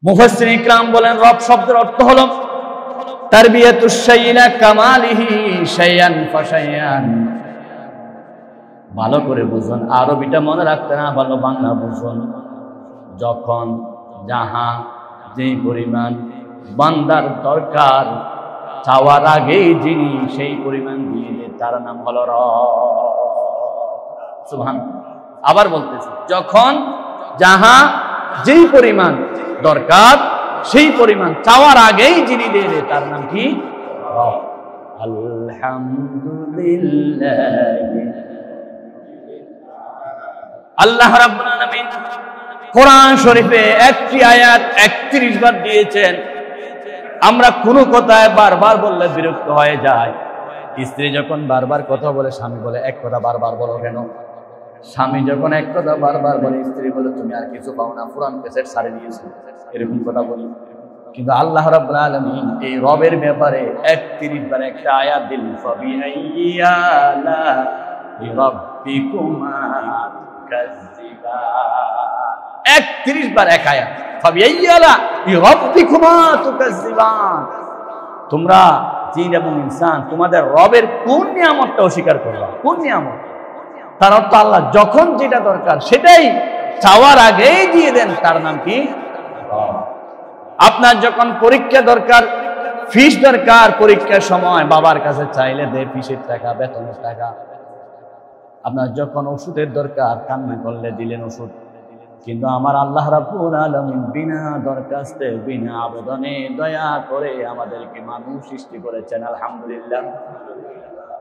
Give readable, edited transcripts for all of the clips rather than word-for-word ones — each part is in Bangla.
মুফাসসিরিন ইকরাম বলেন রব শব্দের অর্থ হলো তারবিয়াতুশ শাইইলা কামালিহি শাইয়ান ফাশাইয়ান। ভালো করে বুঝুন, আরবিটা মনে রাখতে না ভালো বাংলা বুঝুন। যখন যাহা যেই পরিমাণ বান্দার দরকার চাওয়ার আগেই যিনি সেই পরিমাণ দিয়ে দেন তার নাম হলো রব। সুবহানাল্লাহ। আবার বলতেছি, যখন যাহা যেই পরিমাণ দরকার সেই পরিমাণ চাওয়ার আগেই যিনি দিয়ে দেন তার নাম কি? রব। আলহামদুলিল্লাহ। আল্লাহ রাব্বুল আলামিন কোরআন শরীফে একটি আয়াত 31 বার দিয়েছেন। আমরা কোনো কথায় বারবার বললে বিরক্ত হয়ে যায়। স্ত্রী যখন বারবার কথা বলে, স্বামী বলে এক কথা বারবার বলো কেন? স্বামী যখন এক কথা বারবার বলে, স্ত্রী বলে তুমি আর কিছু পাও না, পুরান ক্যাসেট ছাড়ে দিয়েছো, এরকম কথা বলি। কিন্তু আল্লাহ রাব্বুল আলামিন এই রবের ব্যাপারে 31 বার একটা আয়াত দিলেন, ফাবিআইয়ি আলাহি রাব্বিকুমা তুকাজ্জিবান। 31 বার এক আয়াত, ফাবিআইয়ি আলাহি রাব্বিকুমা তুকাজ্জিবান। তোমরা জিন এবং ইনসান তোমাদের রবের কোন নিয়ামতটা অস্বীকার করবা? কোন নিয়ামত? তার অর্থ আল্লাহ যখন যেটা দরকার সেটাই চাওয়ার আগেই দিয়ে দেন, তার নাম কি? রব। আপনার যখন পরীক্ষা দরকার, ফিস দরকার, পরীক্ষার সময় বাবার কাছে চাইলে দে ফিসের টাকা, বেতনের টাকা। আপনার যখন ওষুধের দরকার, কান্না করলে দিলেন ওষুধ। কিন্তু আমার আল্লাহ রাব্বুল আলামিন বিনা দরখাস্তে বিনা আবেদনে দয়া করে আমাদেরকে মানুষ সৃষ্টি করেছেন। আলহামদুলিল্লাহ।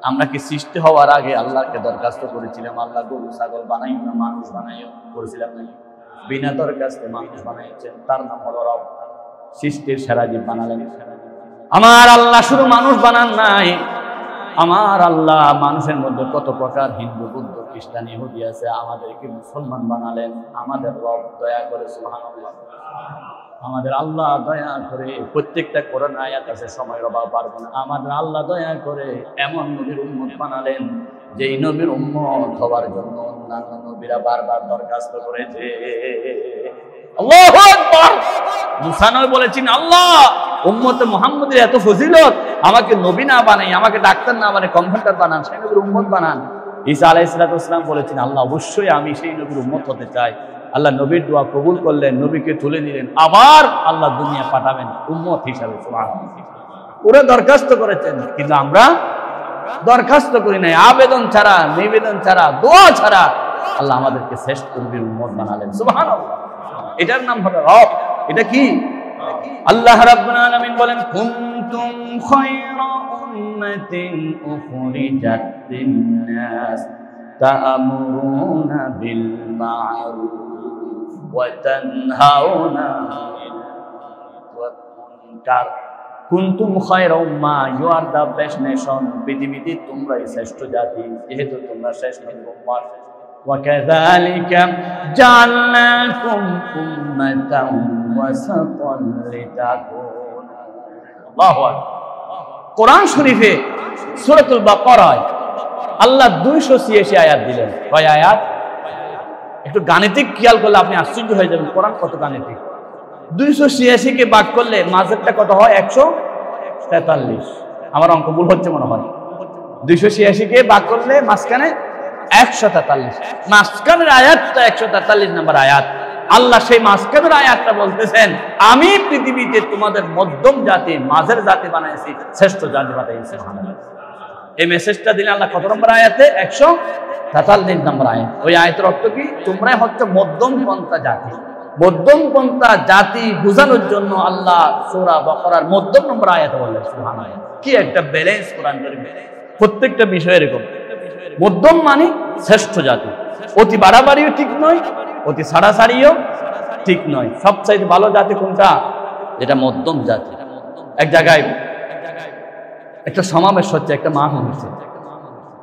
আমরা কি সৃষ্টি হওয়ার আগে আল্লাহকে দরখাস্ত করেছিলাম, আল্লাহ গরু ছাগল বানাইও না, মানুষ বানাইও করেছিলাম নাকি? বিনা দরখাস্তে মানুষ বানাইছেন, তার নাম হলো রব। সৃষ্টির সেরা জীব বানালেন। আমার আল্লাহ শুধু মানুষ বানান নাই, আমার আল্লাহ মানুষের মধ্যে কত প্রকার হিন্দু, বৌদ্ধ, খ্রিস্টান, ইহুদি আছে, আমাদেরকে মুসলমান বানালেন। আমাদের রব দয়া করে, সুবহানাল্লাহ, আমাদের আল্লাহ দয়া করে, প্রত্যেকটা কোরআন আয়াত আছে, সময় রবা পারবো না, আমাদের আল্লাহ দয়া করে এমন নবীর উম্মত বানালেন যেই নবীর উম্মত হওয়ার জন্য অন্যান্য নবীরা বারবার দরখাস্ত করেছে। আল্লাহু আকবার। মুসা নবী বলেছেন, আল্লাহ উম্মতে মুহাম্মদের এত ফজিলত, আমাকে নবী না বানাই, আমাকে ডাক্তার না বানাই, কনভেন্টার বানান, সেই নবীর উম্মত বানান। ঈসা আলাইহিস সালাম বলেছেন, আল্লাহ অবশ্যই আমি সেই নবীর উম্মত হতে চাই। আল্লাহ নবীর দোয়া কবুল করলেন, নবীকে তুলে নিলেন, আবার আল্লাহ দুনিয়া পাঠাবেন উম্মত হিসাবে। সুবহানাল্লাহ। ওরা দরখাস্ত করেছেন, কিন্তু আমরা দরখাস্ত করি নাই। আবেদন ছাড়া, নিবেদন ছাড়া, দোয়া ছাড়া আল্লাহ আমাদেরকে শ্রেষ্ঠ নবীর উম্মত বানালেন। সুবহানাল্লাহ। এটার নাম হলো রব। এটা কি? আল্লাহ রাব্বুল আলামিন বলেন, কুনতুম খায়রা উম্মাতিন উখরিজাত লিন-নাস তা'মুরুনা বিল মা'রুফ ওয়া তানহাউনা আনিল মুনকার। কুনতুম খায়রা উম্মাহ, you are the best nation. পৃথিবীতে তোমরাই শ্রেষ্ঠ জাতি, যেহেতু তোমরা শ্রেষ্ঠ উম্মাহ। وكذلك جعلناكم أمة وسطا لتكونوا। الله أكبر। কোরআন শরীফে সূরাতুল বাকারায় আল্লাহ 286 আয়াত দিলেন। কয় আয়াত? একটু গাণিতিক খেয়াল করলে আপনি আশ্চর্য হয়ে যাবেন, কোরআন কত গাণিতিক। 286 কে ভাগ করলে মাঝেরটা কত হয়? 143। আমার অঙ্ক ভুল হচ্ছে মনে হয়। 286 কে ভাগ করলে মাঝখানে 143, মাঝখানের আয়াতটা 143 নম্বর আয়াত। আল্লাহ সেই মাঝখানের আয়াতটা বলতেছেন, আমি পৃথিবীতে তোমাদের মধ্যম জাতি, মাঝের জাতি বানাইছি, শ্রেষ্ঠ জাতি বানাইছি। এই মেসেজটা দিলেন আল্লাহ কত নম্বর আয়াতে? 143 নম্বর আয়াত। ওই আয়াতের অর্থ কি? তোমরাই হচ্ছে মধ্যম পন্থা জাতি। মধ্যম পন্থা জাতি বোঝানোর জন্য আল্লাহ সূরা বাকারার মধ্যম নম্বর আয়াতে বললেন। সুবহানাল্লাহ। কি একটা ব্যালেন্স কোরআন শরীফে, প্রত্যেকটা বিষয় এরকম। মধ্যম মানে শ্রেষ্ঠ জাতি। অতি বাড়াবাড়িও ঠিক নয়, অতি ছাড়াছাড়িও ঠিক নয়। সবচাইতে ভালো জাতি কোনটা? যেটা মধ্যম জাতি। এক জায়গায় একটা সমাবেশ হচ্ছে, একটা মাহফিল হচ্ছে।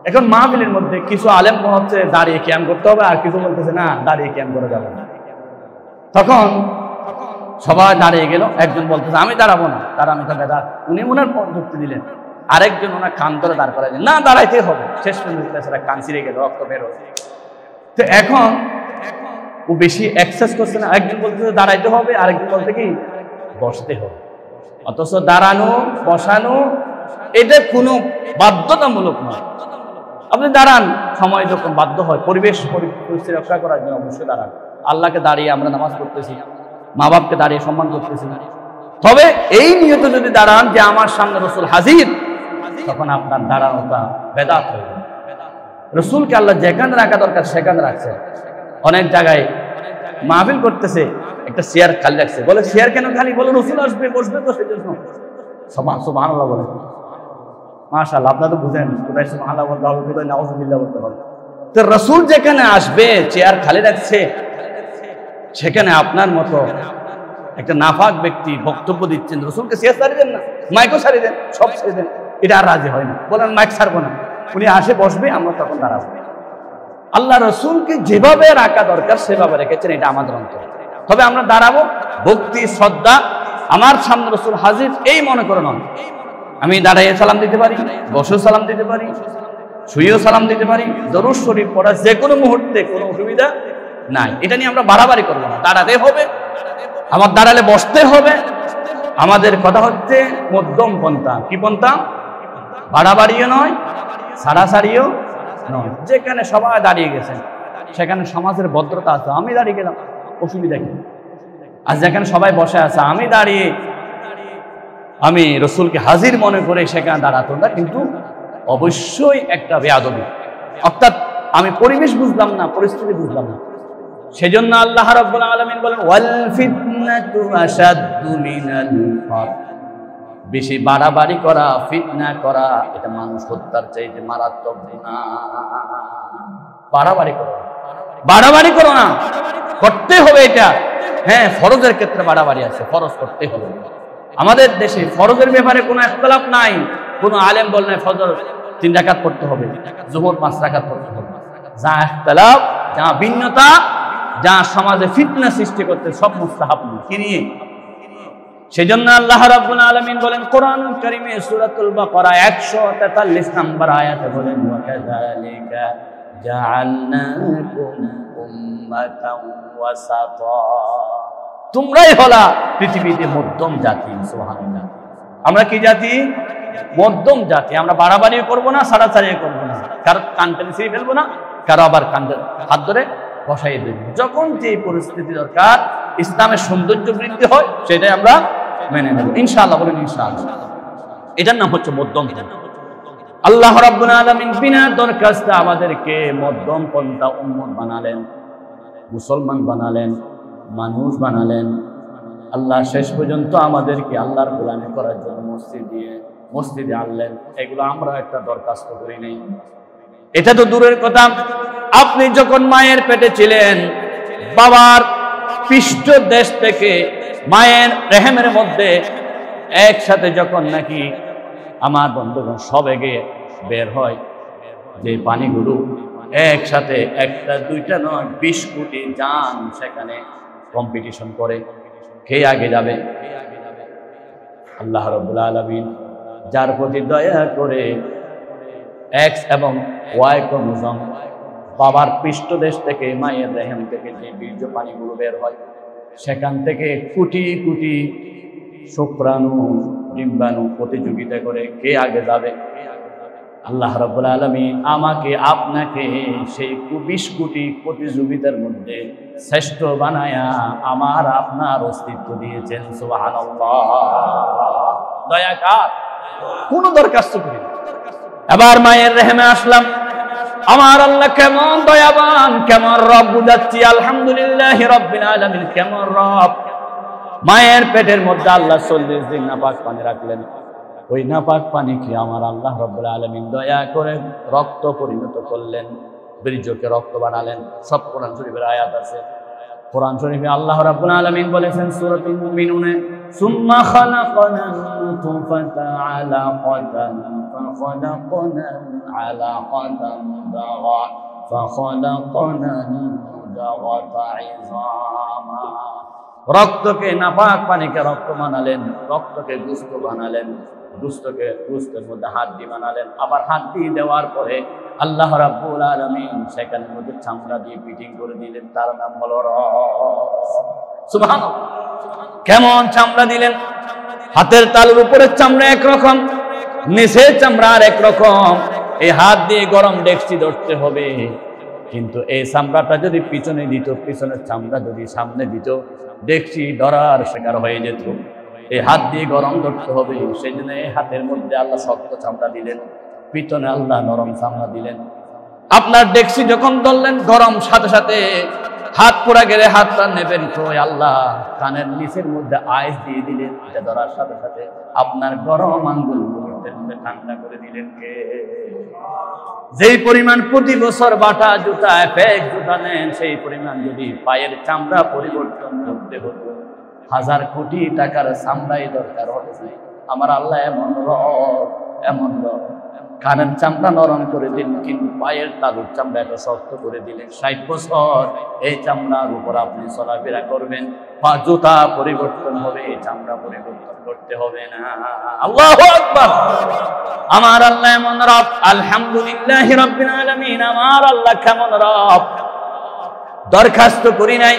এখন মাহফিলের মধ্যে কিছু আলেম হচ্ছে দাঁড়িয়ে ক্যাম্প করতে হবে, আর কিছু বলতেছে না দাঁড়িয়ে ক্যাম্প করা যাবে না। তখন সবাই দাঁড়িয়ে গেল। একজন বলতেছে আমি দাঁড়াবো না, তারা আমি তো বেদাত। উনি ওনার যুক্তি দিলেন। আরেকজন ওনার কান ধরে দাঁড় করালেন, না দাঁড়াইতে হবে। শেষ পর্যন্ত কান ছিঁড়ে গেল, রক্ত বের হল। তো এখন ও বেশি এক্সারসাইজ করছে না, একজন বলতেছে দাঁড়াইতে হবে, আরেকজন বলতে কি বসতে হবে। অথচ দাঁড়ানো বসানো এটা কোনো বাধ্যতামূলক নয়। আপনি দাঁড়ান, সময় যখন বাধ্য হয়, পরিবেশ পরিস্থিতি রক্ষা করার জন্য অবশ্যই দাঁড়ান। আল্লাহকে দাঁড়িয়ে আমরা নামাজ পড়তেছি, মা বাপকে দাঁড়িয়ে সম্মান করতেছি, তবে এই নিয়ত যদি দাঁড়ান যে আমার সামনে রসুল হাজির, তখন আপনার দাঁড়ানোটা বেদাত হয়ে যাবে। রসুলকে আল্লাহ যেখানে রাখা দরকার সেখানে রাখছে। অনেক জায়গায় মাহফিল করতেছে, একটা চেয়ার খালি রাখছে, বলে চেয়ার কেন খালি? বলে রসুল আসবে, বসবে তো সেই জন্য। সুবহানাল্লাহ বলে, মাশাআল্লাহ। আপনারা তো বুঝেন কোথায় সুবহানাল্লাহ বলতে হবে, কোথায় নাউযুবিল্লাহ বলতে হবে। তো রসুল যেখানে আসবে, চেয়ার খালি রাখছে, সেখানে আপনার মতো একটা নাফাক ব্যক্তি বক্তব্য দিচ্ছেন, রসুলকে চেয়ার ছাড়িয়ে দেন না, মাইকও ছাড়িয়ে দেন, সব ছেড়ে দেন, এটা আর রাজি হয় না। বলেন মাইক ছাড়বো না, উনি আসে বসবে, আমরা তখন দাঁড়াবো। আল্লাহ রসুলকে যেভাবে রাখা দরকার সেভাবে রেখেছেন, এটা আমাদের অন্তরে। তবে আমরা দাঁড়াবো ভক্তি শ্রদ্ধা, আমার সামনে রসুল হাজির এই মনে করে নয়। আমি দাঁড়াইয়ে সালাম দিতে পারি, বসেও সালাম দিতে পারি, শুয়েও সালাম দিতে পারি, দরুদ শরীফ পড়া যে কোনো মুহূর্তে কোনো অসুবিধা নাই। এটা নিয়ে আমরা বাড়াবাড়ি করবো না, দাঁড়াতে হবে, আমার দাঁড়ালে বসতে হবে। আমাদের কথা হচ্ছে মধ্যম পন্থা। কি পন্থা? বাড়াবাড়িও নয়, সারাসারিও নয়। যেখানে সবাই দাঁড়িয়ে গেছেন সেখানে সমাজের ভদ্রতা আছে, আমি দাঁড়িয়ে গেলাম, অসুবিধা কি? আর যেখানে সবাই বসে আছে, আমি দাঁড়িয়ে আমি রসুলকে হাজির মনে করে সেখানে দাঁড়াতো না, কিন্তু অবশ্যই একটা বেয়াদবি। অর্থাৎ আমি পরিবেশ বুঝলাম না, পরিস্থিতি বুঝলাম না। সেজন্য আল্লাহ রাব্বুল আলামিন বলেন ওয়াল ফিতনাতু আশাদ্দু মিনাল কতল। বেশি বাড়াবাড়ি করা, ফিতনা করা, এটা মানুষ হত্যার চাইতে মারাত্মক গুনাহ। বাড়াবাড়ি করো, বাড়াবাড়ি করো না, করতে হবে এটা। হ্যাঁ, ফরজের ক্ষেত্রে বাড়াবাড়ি আছে, ফরজ করতে হবে। আমাদের দেশে ফরজের ব্যাপারে কোনো ইখতিলাফ নাই। কোনো আলেম বলেন ফজর 3 রাকাত পড়তে হবে, যোহর 5 রাকাত পড়তে হবে। যা ইখতিলাফ, যা ভিন্নতা, যা সমাজে ফিতনা সৃষ্টি করতে, সব মুস্তাহাব কি নিয়ে। সেজন্য আল্লাহ রাব্বুল আলামিন বলেন কোরআনুল কারীমে সূরাতুল বাকারা 143 নম্বর আয়াতে বলেন ওয়া কাযালিকা জাআলনাকুম উম্মাতাও ওয়াসাতা। তোমরাই হলা পৃথিবীতে মধ্যম জাতি। সুবহানাল্লাহ। আমরা কি জাতি? মধ্যম জাতি। আমরা বাড়াবাড়িও করবো না, ছাড়াছাড়িও করবো না, কারো কান টেনে ছিঁড়ে ফেলবো না, কারো আবার কান্দে হাত ধরে বসাই দেব। যখন যে পরিস্থিতি দরকার, ইসলামের সৌন্দর্য বৃদ্ধি হয়, সেটাই আমরা মেনে নেব ইনশাআল্লাহ। বলেন ইনশাআল্লাহ। এটার নাম হচ্ছে মধ্যম পন্থা। আল্লাহ রাব্বুল আলামিন বিনা দরখাস্তে আমাদেরকে মধ্যম পন্থা উম্মত বানালেন, মুসলমান বানালেন, মানুষ বানালেন। আল্লাহ শেষ পর্যন্ত আমাদেরকে আল্লাহর গোলামি করার জন্য মসজিদে আনলেন। এগুলো আমরা একটা দরখাস্ত করি নাই। এটা তো দূরের কথা, আপনি যখন মায়ের পেটে ছিলেন, বাবার পৃষ্ঠ দেশ থেকে মায়ের রেহেমের মধ্যে একসাথে যখন নাকি আমার বন্ধুগণ সবেগে বের হয়, যে পানিগুলো একসাথে, একটা দুইটা নয় 20 কোটি জান সেখানে কম্পিটিশন করে কে আগে যাবে। আল্লাহ রাব্বুল আলামিন যার প্রতি দয়া করে এক্স এবং ওয়াই ক্রোমোজোম, বাবার পৃষ্ঠদেশ থেকে, মায়ের রেহেম থেকে যে বীর্য পানিগুলো বের হয়, সেখান থেকে কোটি কোটি শুক্রাণু ডিম্বাণু প্রতিযোগিতা করে কে আগে যাবে। আল্লাহ রাব্বুল আলামিন আমাকে আপনাকে সেই 20 কোটি প্রতিযোগিতার মধ্যে শ্রেষ্ঠ বানায়া আমার আপনার অস্তিত্ব দিয়েছেন। সুবহানাল্লাহ। দয়া কার? কোনো দরখাস্ত করি না। এবার মায়ের রেহেমে আসলাম, আমার আল্লাহ কেমন দয়াবান, কেমন রব বুঝাচ্ছি। আলহামদুলিল্লাহ রাব্বিল আলামিন, কেমন রব। মায়ের পেটের মধ্যে আল্লাহ 40 দিন নাপাক পানি রাখলেন। ওই নাপাক পানিকে আমার আল্লাহ রাব্বুল আলামিন দয়া করে রক্ত পরিণত করলেন, বীর্যকে রক্ত বানালেন। সব কোরআন শরীফের আয়াত আছে। কোরআন শরীফে আল্লাহ রাব্বুল আলামিন বলেছেন সূরাতুল মুমিনুনে, সুম্মা খালাকনান নুতফাতা আলাকাতান ফাখালাকনাল আলাকাতান মুদাগা ফাখালাকনাল মুদাগাতা ইযামা। রক্তকে, নাপাক পানিকে রক্ত বানালেন, রক্তকে গোশত বানালেন, গোস্তের মধ্যে হাত দিয়ে বানালেন। আবার হাত দিয়ে দেওয়ার পরে আল্লাহ রাব্বুল আলামিন সেখানের মধ্যে চামড়া দিয়ে ফিটিং করে দিলেন, তার নাম হলো রস। সুবহানাল্লাহ। কেমন চামড়া দিলেন? হাতের তালুর উপরের চামড়া একরকম, নিচের চামড়া আর একরকম। এই হাত দিয়ে গরম ডেকচি ধরতে হবে, কিন্তু এই চামড়াটা যদি পিছনে দিত, পিছনের চামড়া যদি সামনে দিত, ডেকচি ধরার শিকার হয়ে যেত। এই হাত দিয়ে গরম ধরতে হবে, সেই জন্য এই হাতের মধ্যে আল্লাহ শক্ত চামড়া দিলেন, পিছনে আল্লাহ নরম চামড়া দিলেন। আপনার ডেকচি যখন ধরলেন, গরম সাথে সাথে হাত পোড়া গেলে হাতটা নেবেন কই, আল্লাহ কানের নিচের মধ্যে আইস দিয়ে দিলেন। এটা ধরার সাথে সাথে আপনার গরম আঙ্গুলগুলো ঠান্ডা করে দিলেন কে? যেই পরিমাণ প্রতি বছর বাটা জুতা, ফেক জুতা নেন, সেই পরিমাণ যদি পায়ের চামড়া পরিবর্তন করতে হতো, 1000 কোটি টাকার চামড়াই দরকার হতো। আমার আল্লাহ এমন রব, এমন রব, কানের চামড়া নরম করে দিন, কিন্তু পায়ের তালুর চামড়া এত শক্ত করে দিলেন। 60 বছর এই চামড়ার উপর আপনি চলাফেরা করবেন, পা জুতা পরিবর্তন হবে, এই চামড়া পরিবর্তন করতে হবে না। আল্লাহু আকবার। আমার আল্লাহ এমন রব। আলহামদুলিল্লাহি রাব্বিল আলামিন। আমার আল্লাহ কেমন রব! দরখাস্ত করি নাই,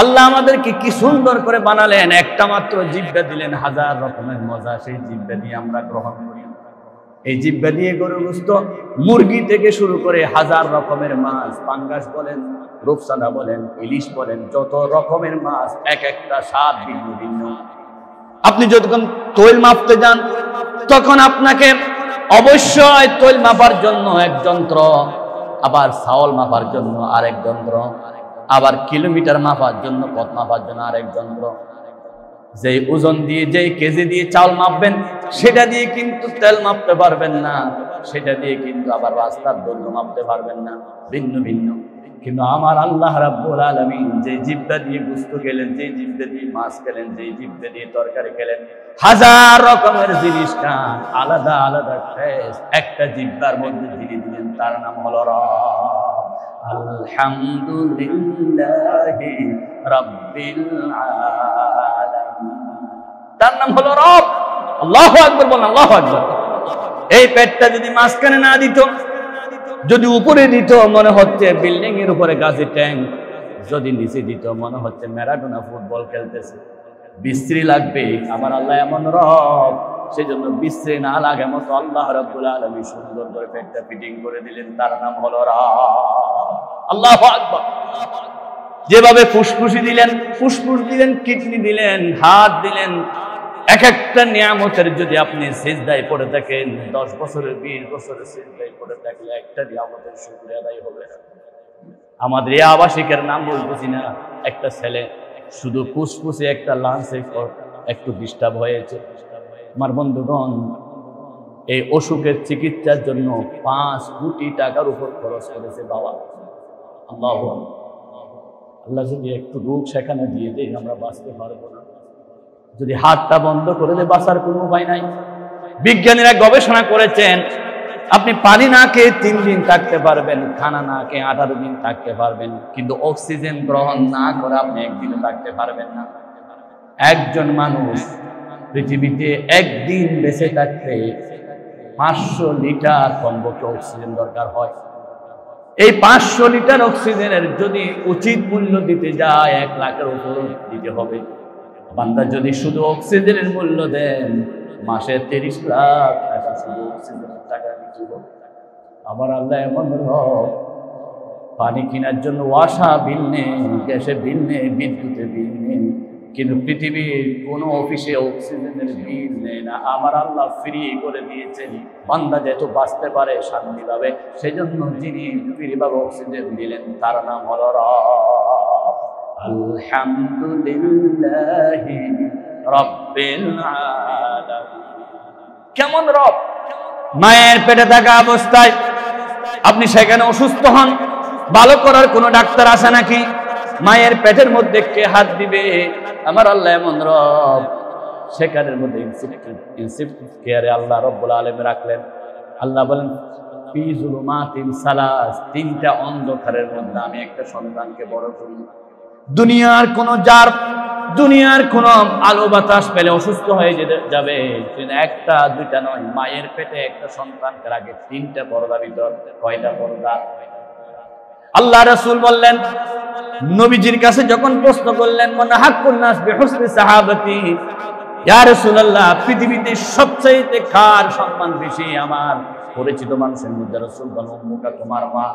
আল্লাহ আমাদেরকে কি সুন্দর করে বানালেন। একটা মাত্র জিহ্বা দিলেন, 1000 রকমের মজা সেই জিহ্বা দিয়ে আমরা গ্রহণ করি। এই জিহ্বা দিয়ে গরুর গোশত, মুরগি থেকে শুরু করে 1000 রকমের মাছ, পাঙ্গাস বলেন, রূপচাঁদা বলেন, ইলিশ বলেন, যত রকমের মাছ, এক একটা স্বাদ ভিন্ন ভিন্ন। আপনি যখন তৈল মাপতে যান, তখন আপনাকে অবশ্যই তৈল মাপার জন্য এক যন্ত্র, আবার চাউল মাপার জন্য আরেক যন্ত্র, আবার কিলোমিটার মাপার জন্য, পথ মাপার জন্য আরেক যন্ত্র। যেই ওজন দিয়ে, যেই কেজি দিয়ে চাউল মাপবেন, সেটা দিয়ে কিন্তু তেল মাপতে পারবেন না, সেটা দিয়ে কিন্তু আবার রাস্তার দৈর্ঘ্য মাপতে পারবেন না, ভিন্ন ভিন্ন। কিন্তু আমার আল্লাহ রাব্বুল আলামিন যে জিহ্বা দিয়ে গোশত খেলেন, যে জিহ্বা দিয়ে মাছ খেলেন, যে জিহ্বা দিয়ে তরকারি খেলেন, 1000 রকমের জিনিসটা আলাদা আলাদা টেস্ট একটা জিহ্বার মধ্যে দিয়ে দিলেন, তার নাম হলো রব। আলহামদুলিল্লাহি রাব্বিল আলামিন, তার নাম হলো রব। আল্লাহু আকবার বলেন, আল্লাহু আকবার। এই পেটটা যদি মাঝখানে না দিত, যদি উপরে দিত মনে হচ্ছে বিল্ডিং এর উপরে গাছের ট্যাঙ্ক, যদি নিচে দিত মনে হচ্ছে ম্যারাডোনা ফুটবল খেলতেছে। বিশ্রী লাগবে। আমার আল্লাহ এমন রব, সেজন্য বিশ্রী না লাগে মতো আল্লাহ রাব্বুল আলামিন সুন্দর করে পেটটা ফিটিং করে দিলেন, তার নাম হলো রব। আল্লাহু আকবার। যেভাবে ফুসফুসি দিলেন, ফুসফুস দিলেন, কিডনি দিলেন, হাত দিলেন, এক একটা নিয়ামতের যদি আপনি সিজদায় পড়ে থাকেন, 10 বছরের 20 বছরের সিজদায় পড়ে থাকলে একটা নিয়ামতের শুকরিয়া আদায় হবে না। আমাদের এই আবাসিকের নাম বলতেছি না, একটা ছেলে শুধু ফুসফুসে একটা লাঞ্চে একটু ডিস্টার্ব হয়েছে। আমার বন্ধুগণ, এই অসুখের চিকিৎসার জন্য 5 কোটি টাকার উপর খরচ করেছে বাবা। আল্লাহ যদি একটু রোগ সেখানে দিয়ে দেয়, আমরা বাঁচতে পারবো না। যদি হাতটা বন্ধ করে দেয়, বাঁচার কোনো উপায় নাই। বিজ্ঞানীরা গবেষণা করেছেন, আপনি পানি না খেয়ে 3 দিন থাকতে পারবেন, খানা না খেয়ে 18 দিন থাকতে পারবেন, কিন্তু অক্সিজেন গ্রহণ না করে আপনি একদিনও থাকতে পারবেন না। একজন মানুষ পৃথিবীতে একদিন বেঁচে থাকতে 500 লিটার কমপক্ষে অক্সিজেন দরকার হয়। এই 500 লিটার অক্সিজেনের যদি উচিত মূল্য দিতে যায়, 1 লাখের উপর দিতে হবে। বান্দা যদি শুধু অক্সিজেনের মূল্য দেন, মাসে 30 লাখ টাকা শুধু অক্সিজেনের টাকা দিতে হবে। আবার আল্লাহ এমন রব, পানি কেনার জন্য ওয়াসা বিল নেই, গ্যাসে বিল নেই, বিদ্যুতে বিল নেই, কিন্তু পৃথিবীর কোন অফিসে অক্সিজেনের বিল নেই না। আমার আল্লাহ ফ্রি করে দিয়েছেন, বান্দা যেহেতু বাঁচতে পারে শান্তি পাবে, সেজন্য যিনি ফ্রি ভাবে অক্সিজেন দিলেন, তার নাম হলো রব। আলহামদুলিল্লাহি রাব্বিল আলামিন। কেমন রব! মায়ের পেটে থাকা অবস্থায় আপনি সেখানে অসুস্থ হন, ভালো করার কোনো ডাক্তার আছে নাকি? মায়ের পেটের মধ্যে কে হাত দিবে? আমার আল্লাহ এমন রব, সেখানের মধ্যে ইনসেপটিভ কেয়ারে আল্লাহ রব্বুল আলামিন রাখলেন। আল্লাহ বলেন, ফি যুলুমাতিন সালাস, 3টা অন্ধকারের মধ্যে আমি একটা সন্তানকে বড় করি। দুনিয়ার কোন জার দুনিয়ার কোন আলো বাতাস পেলে অসুস্থ হয়ে যাবে, কিন্তু একটা দুইটা নয়, মায়ের পেটে একটা সন্তানকে রাখে 3টা পর্দা ভিতর। কয়টা পর্দা? আল্লাহ রাসূল বললেন, নবীজির কাছে যখন প্রশ্ন করলেন, মান হাক্কুন নাস বিহুসনি সাহাবাতি, ইয়া রাসূলুল্লাহ, পৃথিবীতে সবচেয়ে কার সম্মান বেশি আমার পরিচিত মানুষের মধ্যে? রাসূল বলেন, উম্মুকা, তোমার মা।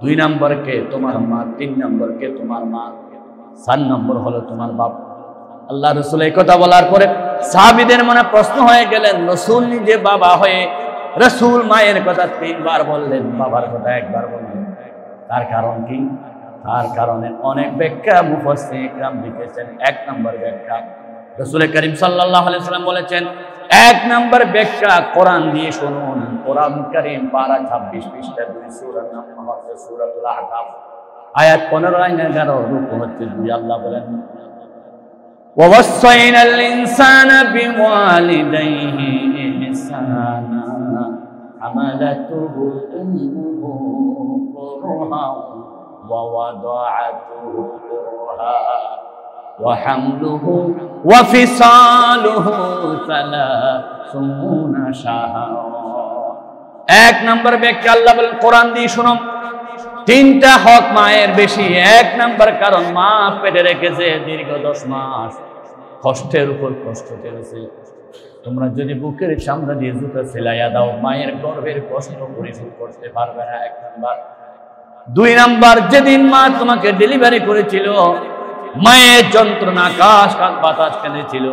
2 নম্বর কে? তোমার মা। 3 নম্বর কে? তোমার মা। 4 নম্বর হলো তোমার বাপ। আল্লাহ রাসূল এই কথা বলার পরে সাহাবীদের মনে প্রশ্ন হয়ে গেলেন, রাসূল নিজে বাবা হয়ে রাসূল মায়ের কথা 3 বার বললেন, বাবার কথা 1 বার বললেন। তার কারণ কি? তার কারণে অনেক ব্যাখ্যা মুফাসসির کرام লিখেছেন। 1 নম্বর ব্যাখ্যা, রাসূল করিম সাল্লাল্লাহু আলাইহি ওয়াসাল্লাম বলেছেন, 1 নম্বর ব্যাখ্যা কোরআন দিয়ে শুনুন। কোরআন কারীম পারা 26 পৃষ্ঠা 2 সূরার নাম হচ্ছে সূরাতুল আহকাফ, আয়াত 15-11 রুকু হচ্ছে 2। আল্লাহ বলেন, وَوَصَّيْنَا الْإِنسَانَ بِوَالِدَيْهِ إِحْسَانًا حَمَلَتْهُ أُمُّهُ كُرْهًا وَوَضَعَتْهُ كُرْهًا وَحَمْلُهُ وَفِصَالُهُ 30 شهرا। 1 নম্বর ব্যাখ্যা আল্লাহ বলেন, কোরআন দিয়ে শুনো, 3টা হক মায়ের বেশি। 1 নম্বর কারণ, মা পেটে রেখেছে দীর্ঘ 10 মাস, কষ্টের উপর কষ্ট করেছে। তোমরা যদি বুকের চামড়া দিয়ে জুতা সেলাইয়া দাও, মায়ের গর্ভের কষ্ট পরিশোধ করতে পারবে না। 1 নম্বর। 2 নম্বর, যেদিন মা তোমাকে ডেলিভারি করেছিল, মায়ের যন্ত্রণা আকাশ কান বাতাস কেঁদেছিল।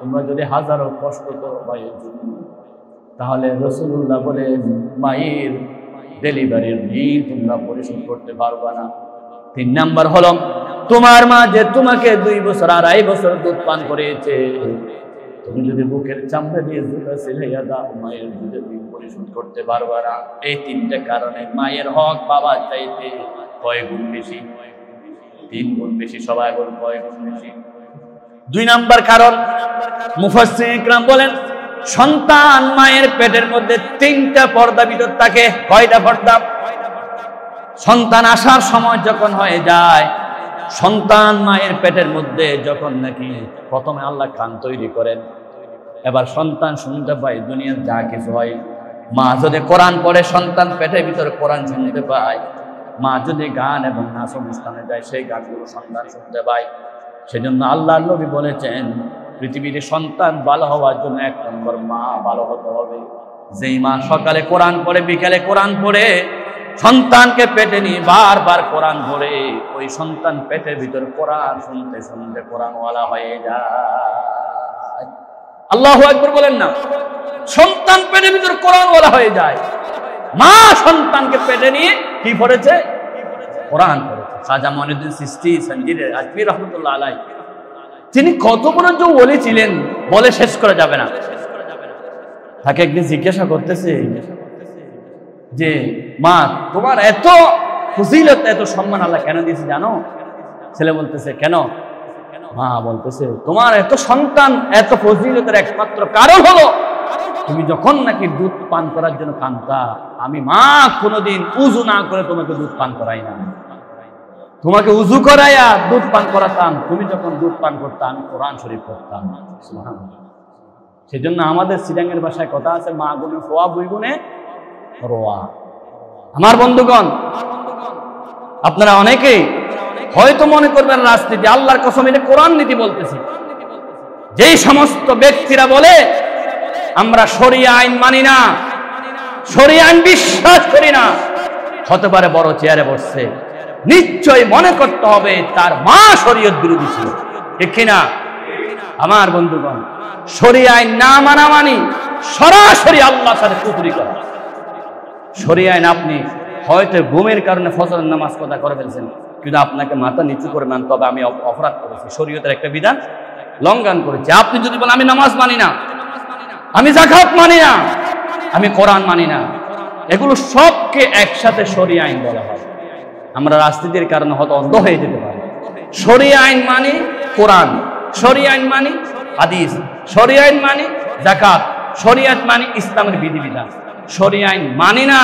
তোমরা যদি হাজারো কষ্ট করো মায়ের জন্য, তাহলে রাসূলুল্লাহ বলেন মায়ের ডেলিভারির ঋণ তোমরা পরিশোধ করতে পারবে না। 3 নম্বর হলো, তোমার মা যে তোমাকে 2 বছর 2.5 বছর দুধ পান করিয়েছে, তুমি যদি বুকের চামড়া দিয়ে জুতা সেলাইয়া দাও, মায়ের দুধের ঋণ পরিশোধ করতে পারবে না। এই 3টে কারণে মায়ের হক বাবার চাইতে কয় গুণ বেশি? 3 গুণ বেশি। সবাই বল, কয় গুণ বেশি? 2 নম্বর কারণ, মুফাসসির کرام বলেন, সন্তান মায়ের পেটের মধ্যে 3টা পর্দা ভিতর থাকে। কয়টা পর্দা? সন্তান আসার সময় যখন হয়ে যায়, সন্তান মায়ের পেটের মধ্যে যখন নাকি প্রথমে আল্লাহ কান তৈরি করেন, এবার সন্তান শুনতে পায় দুনিয়ার যা কিছু হয়। মা যদি কোরআন পড়ে, সন্তান পেটের ভিতরে কোরআন শুনতে পায়। মা যদি গান এবং নাচ অনুষ্ঠানে যায়, সেই গানগুলো সন্তান শুনতে পায়। সেজন্য আল্লাহর নবী বলেছেন, পৃথিবীর সন্তান ভালো হওয়ার জন্য 1 নম্বর মা ভালো হতে হবে। যেই মা সকালে কোরআন পড়ে, বিকেলে কোরআন পড়ে, সন্তানকে পেটে নিয়ে বারবার কোরআন পড়ে, ওই সন্তান পেটের ভিতর কোরআন শুনতে শুনতে কোরআনওয়ালা হয়ে যায়। আল্লাহু আকবার বলেন না? সন্তান পেটের ভিতর কোরআনওয়ালা হয়ে যায়। মা সন্তানকে পেটে নিয়ে কি পড়েছে? কোরআন পড়েছে। খাজা মঈনুদ্দিন চিশতি সঞ্জির আজমি রহমাতুল্লাহ আলাইহি, তিনি কত বড় যে ওলি ছিলেন বলে শেষ করা যাবে না। তাকে একদিন জিজ্ঞাসা করতেছে যে, মা তোমার এত ফজিলত, এত সম্মান আল্লাহ কেন দিয়েছে জানো? ছেলে বলতেছে, কেন? মা বলতেছে, তোমার এত সন্তান, এত ফজিলতের একমাত্র কারণ হলো তুমি যখন নাকি দুধ পান করার জন্য কাঁদতা, আমি মা কোনোদিন উযু না করে তোমাকে দুধ পান করাই না। তোমাকে উযু করাইয়া দুধ পান করাতাম, তুমি যখন দুধ পান করতা আমি কোরআন শরীফ পড়তাম। সুবহানাল্লাহ। সেজন্য আমাদের সিডাঙ্গের ভাষায় কথা আছে, মা গুনে ফোয়া, বুই গুনে রোয়া। আমার বন্ধুগণ, আপনারা অনেকেই হয়তো মনে করবেন রাজনীতি, আল্লাহর কসম এটা কোরআন নীতি বলতেছি। যেই সমস্ত ব্যক্তিরা বলে আমরা শরিয়া আইন মানি না, শরিয়া আইন বিশ্বাস করি না, হতে পারে বড় চেয়ারে বসছে, নিশ্চয় মনে করতে হবে তার মা শরীয়ত বিরোধী ছিল, ঠিক কিনা? আমার বন্ধুগণ, শরিয়া আইন না মানা মানি সরাসরি আল্লাহর সাথে কুফরি করা। শরিয়া আইন আপনি হয়তো ঘুমের কারণে ফজরের নামাজ কাজা করে ফেলছেন, কিন্তু আপনাকে মাথা নিচু করে মান, তবে আমি অপরাধ করেছি, শরীয়তের একটা বিধান লঙ্ঘন করেছি। আপনি যদি বলেন আমি নামাজ মানি না, আমি যাকাত মানি না, আমি কোরআন মানি না, এগুলো সবকে একসাথে শরিয়া আইন বলা হয়। আমরা রাজনীতির কারণে হয়তো অন্ধ হয়ে যেতে পারি। শরিয়া আইন মানি কোরআন, শরিয়া আইন মানি হাদিস, শরিয়া আইন মানি যাকাত, শরিয়াত মানি ইসলামের বিধিবিধান। শরিয়া আইন মানি না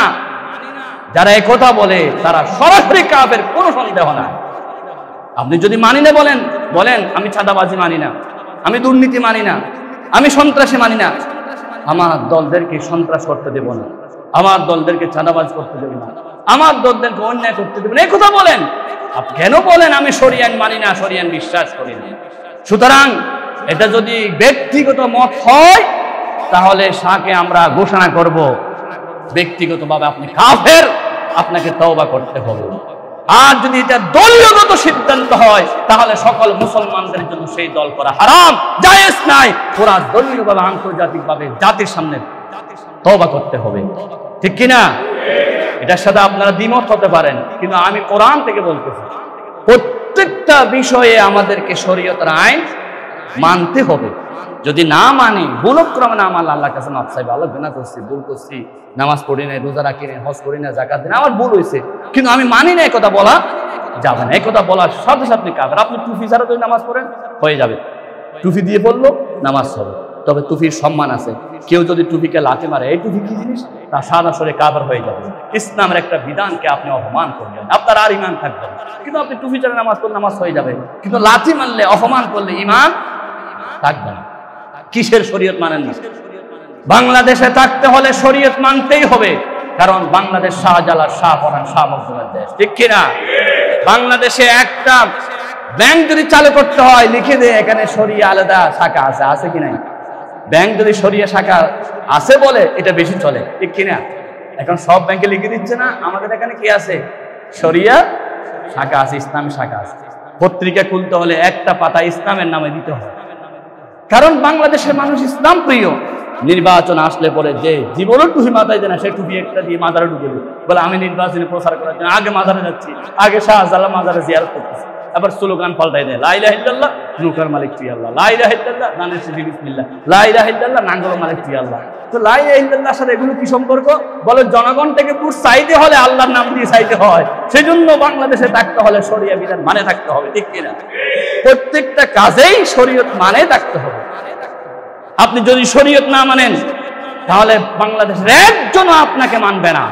যারা একথা বলে তারা সরাসরি কাফের, কোনো সন্দেহ না। আপনি যদি মানি না বলেন বলেন আমি চাঁদাবাজি মানি না, আমি দুর্নীতি মানি না, আমি সন্ত্রাসী মানি না, আমার দলদেরকে সন্ত্রাস করতে দেব না, আমার দলদেরকে চাঁদাবাজ করতে দেব না, আমার দলদেরকে অন্যায় করতে দেব না, এই কথা বলেন। আপনি কেন বলেন আমি শরিয়ান মানি না, শরিয়ান বিশ্বাস করি না? সুতরাং এটা যদি ব্যক্তিগত মত হয় তাহলে শাহকে আমরা ঘোষণা করব ব্যক্তিগতভাবে আপনি কাফের, আপনাকে তওবা করতে হবে। আর যদি এটা দলীয়গত সিদ্ধান্ত হয় তাহলে সকল মুসলমানদের জন্য সেই দল করা হারাম, জায়েজ নাই। পুরা দলীয়ভাবে আন্তর্জাতিকভাবে জাতির সামনে তওবা করতে হবে, ঠিক কিনা? এটার সাথে আপনারা দ্বিমত হতে পারেন, কিন্তু আমি কোরআন থেকে বলতেছি প্রত্যেকটা বিষয়ে আমাদেরকে শরীয়তের আইন মানতে হবে। যদি না মানি, ভুলক্রমে না মানলে আল্লাহর কাছে মাফ চাইবে, আল্লাহ গুনাহ করছি, ভুল করছি, নামাজ পড়ি নাই, রোজা রাখি নাই, হজ করি না, যাকাত দিই না, আমার ভুল হয়েছে, কিন্তু আমি মানি না, এই কথা বলা যাবে না। এই কথা বলার সাথে সাথে আপনি কাফের। আপনি টুপি ছাড়া যদি নামাজ পড়েন হয়ে যাবে, টুপি দিয়ে পড়লো নামাজ হবে, তবে টুপির সম্মান আছে। কেউ যদি টুপিকে লাথি মারে, এই টুপি কি জিনিস, তা সরাসরি কাফের হয়ে যাবে। ইসলামের একটা বিধানকে আপনি অপমান করবেন, আপনার আর ইমান থাকবে না। কিন্তু আপনি টুপি ছাড়া নামাজ পড়লে নামাজ হয়ে যাবে, কিন্তু লাথি মারলে, অপমান করলে ইমান থাকবে না। কিসের শরীয়ত মানেন না? বাংলাদেশে থাকতে হলে শরীয়ত মানতেই হবে, কারণ বাংলাদেশ শাহজালাল, শাহপরান, শাহ মখদুমের দেশ, ঠিক কিনা? বাংলাদেশে একটা ব্যাংক যদি চালু করতে হয় লিখে দেয় এখানে শরিয়া আলাদা শাখা আছে, আছে কি নাই? ব্যাংক যদি শরিয়া শাখা আছে বলে এটা বেশি চলে, ঠিক কিনা? এখন সব ব্যাংকে লিখে দিচ্ছে না, আমাদের এখানে কি আছে? শরিয়া শাখা আছে, ইসলামী শাখা আছে। পত্রিকা খুলতে হলে একটা পাতা ইসলামের নামে দিতে হয়, কারণ বাংলাদেশের মানুষ ইসলাম প্রিয়। নির্বাচন আসলে পরে যে জীবনের টুপি মাথায় দেয় না, সে টুপি একটা দিয়ে মাজারে ঢুকে দেবে, বলে আমি নির্বাচনে প্রচার করার জন্য আগে মাজারে যাচ্ছি, আগে শাহজালাল মাজারে জিয়ারত করতেছি। আবার স্লোগান পাল্টাই দেয়, লা ইলাহা ইল্লাল্লাহ নৌকার মালিক তুই আল্লাহ, লা ইলাহা ইল্লাল্লাহ নানের সিদ্ধি বিসমিল্লাহ, লা ইলাহা ইল্লাল্লাহ নাঙ্গলের মালিক তুই আল্লাহ। তো লা ইলাহা ইল্লাল্লাহর সাথে এগুলো কি সম্পর্ক? বলে জনগণ থেকে ভোট চাইতে হলে আল্লাহর নাম দিয়ে চাইতে হয়, সেজন্য বাংলাদেশে থাকতে হলে শরিয়া বিধান মানে থাকতে হবে, ঠিক কিনা? প্রত্যেকটা কাজেই শরীয়ত মানে থাকতে হবে। আপনি যদি শরীয়ত না মানেন তাহলে বাংলাদেশের একজনও আপনাকে মানবে না।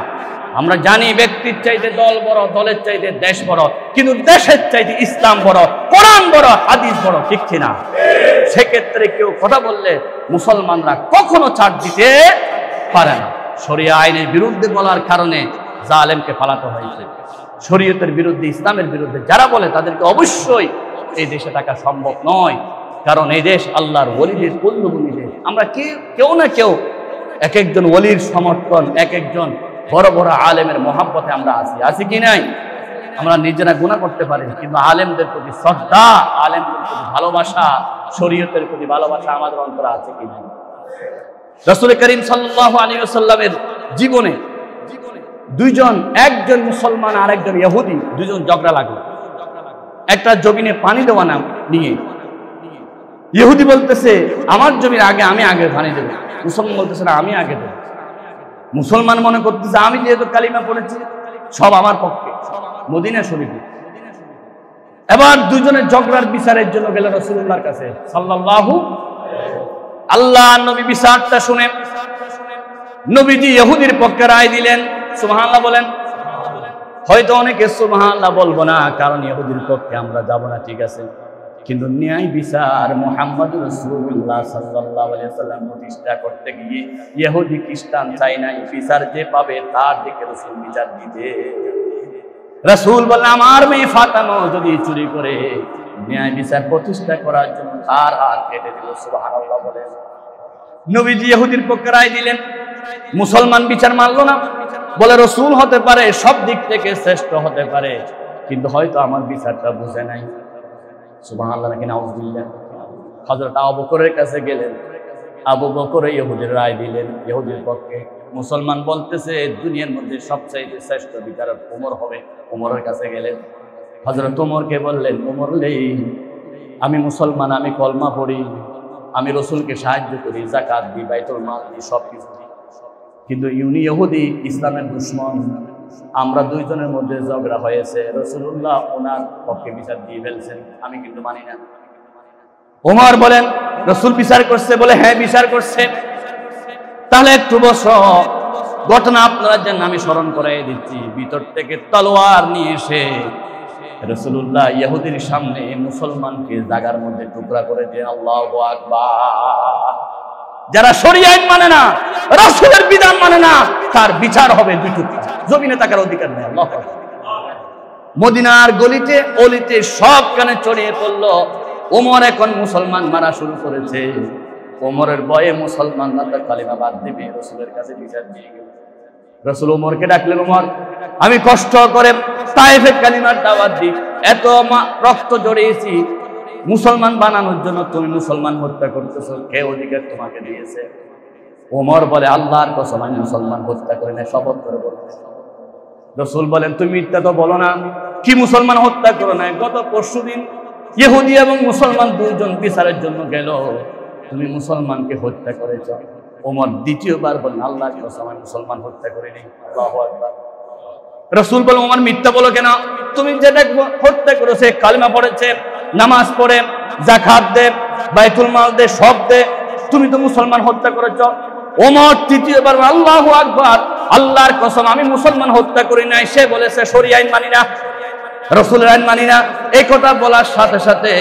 আমরা জানি ব্যক্তির চাইতে দল বড়, দলের চাইতে দেশ বড়, কিন্তু দেশের চাইতে ইসলাম বড়, কোরআন বড়, হাদিস বড়, ঠিক কিনা? সেক্ষেত্রে কেউ কথা বললে মুসলমানরা কখনো ছাড় দিতে পারে না। শরিয়া আইনের বিরুদ্ধে বলার কারণে জালেমকে পালাতে হয়েছে। শরীয়তের বিরুদ্ধে, ইসলামের বিরুদ্ধে যারা বলে তাদেরকে অবশ্যই এই দেশে থাকা সম্ভব নয়, কারণ এই দেশ আল্লাহর ওলিদের পূর্ণভূমি দেশ। আমরা কেউ না কেউ এক একজন ওলির সমর্থন, এক একজন বড় বড় আলেমের মহাব্বতে আমরা আছি কি নাই? আমরা নিজেরা গুনাহ করতে পারি, কিন্তু আলেমদের প্রতি শ্রদ্ধা, আলেমদের প্রতি ভালোবাসা, শরীয়তের প্রতি ভালোবাসা আমাদের অন্তরে আছে কি নাই? রাসূল করিম সাল্লাল্লাহু আলাইহি ওয়াসাল্লামের জীবনে দুইজন, একজন মুসলমান আর একজন ইহুদি, দুইজন ঝগড়া লাগলো একটা জমিনে পানি দেওয়া নাম নিয়ে। ইহুদি বলতেছে আমার জমির আগে আমি আগে পানি দেবো, মুসলমান বলতেছে না আমি আগে দেবো। মুসলমান মনে করতেছে আমি যেহেতু কালিমা পড়েছি সব আমার পক্ষে, মদিনা শরীফে। এবার দুজনের ঝগড়ার বিচারের জন্য গেল রাসূলুল্লাহর কাছে সাল্লাল্লাহু। আল্লাহ নবী বিচারটা শুনে নবীজি ইহুদির পক্ষে রায় দিলেন। সুবহানাল্লাহ বলেন। হয়তো অনেকে সুবহানাল্লাহ বলবো না, কারণ ইহুদির পক্ষে আমরা যাব না, ঠিক আছে, কিন্তু ন্যায় বিচার মুহাম্মদুর রাসূলুল্লাহ সাল্লাল্লাহু আলাইহি ওয়াসাল্লাম প্রতিষ্ঠা করতে গিয়ে ইহুদি খ্রিস্টান চাই নাই, বিচার যে পাবে তার দিকে রাসূল বিচার দিতে। রাসূল বললেন আমার মেয়ে ফাতেমা যদি চুরি করে ন্যায় বিচার প্রতিষ্ঠা করার জন্য তার হাত কেটে দিল। সুবহানাল্লাহ বলেন। নবীজি ইহুদির পক্ষে রায় দিলেন, মুসলমান বিচার মানলো না, বলে রাসূল হতে পারে সব দিক থেকে শ্রেষ্ঠ হতে পারে, কিন্তু হয়তো আমার বিচারটা বুঝে নাই। সুবহানাল্লাহ নাকি নাউযুবিল্লাহ। হযরত আবু বকরের কাছে গেলেন, আবু বকর ইহুদির রায় দিলেন ইহুদির পক্ষে। মুসলমান বলতেছে দুনিয়ার মধ্যে সবচেয়ে শ্রেষ্ঠ বিচারক ওমর হবে, ওমরের কাছে গেলেন। হযরত ওমরকে বললেন, ওমর আমি মুসলমান, আমি কলমা পড়ি, আমি রাসূলকে সাহায্য করি, যাকাত দিই, বাইতুল মাল দিই, সবকিছু দিই, কিন্তু ইহুদি ইসলামের দুশমন। আমরা দুইজনের মধ্যে ঝগড়া হয়েছে, রাসূলুল্লাহ ওনার পক্ষে বিচার দিয়ে ফেলছেন, আমি কিন্তু মানি না। ওমর বলেন রাসূল বিচার করছে, বলে হ্যাঁ বিচার করছে। তাহলে একটু বসো, ঘটনা আপনারা যেন আমি স্মরণ করাই দিচ্ছি। ভিতর থেকে তলোয়ার নিয়ে এসে রাসূলুল্লাহ ইহুদির সামনে মুসলমানকে জায়গার মধ্যে টুকরা করে দিয়ে আল্লাহু আকবার। যারা শরীয়ত আইন মানে না, রাসূলের বিধান মানে না, তার বিচার হবে দুই টুকরা, জমিনে থাকার অধিকার নেই। আল্লাহু আকবার। মদিনার গলিতে অলিতে সব কানে ছড়িয়ে পড়ল, ওমর এখন মুসলমান মারা শুরু করেছে। ওমরের ভয়ে মুসলমানরা তো কালিমা বাদ দিবে, রাসূলের কাছে বিচার দিয়ে গেল। রাসূল ওমরকে ডাকলেন, ওমর আমি কষ্ট করে তায়েফে কালিমার দাওয়াত দিই, এত রক্ত জড়িয়েছি মুসলমান বানানোর জন্য, তুমি মুসলমান হত্যা করতেছো, কে অধিকার তোমাকে দিয়েছে? ওমর বলে, আল্লাহর কসম আমি মুসলমান হত্যা করি না, শপথ করে বলতেছি। রাসূল বলেন, তুমি মিথ্যা তো বলো না, কি মুসলমান হত্যা করো না? গত পরশুদিন ইহুদি এবং মুসলমান দুইজন বিচারের জন্য গেল, তুমি মুসলমানকে হত্যা করেছ। ওমর দ্বিতীয়বার বলেন, আল্লাহর কসম আমি মুসলমান হত্যা করিনি। আল্লাহু আকবার। রাসূল বলেন, ওমর মিথ্যা বলো কেন? তুমি যেটা হত্যা করেছে, কালিমা পড়েছে, নামাজ পড়ে, যাকাত দে, বাইতুল মাল দে, সব দে, তুমি তো মুসলমান হত্যা করেছ। ওমর তৃতীয়বার আল্লাহু আকবার, আল্লাহর কসম আমি মুসলমান হত্যা করি নাই। সে বলেছে শরীয়ত আইন মানি না, রাসূলের আইন মানি না। এই কথা বলার সাথে সাথে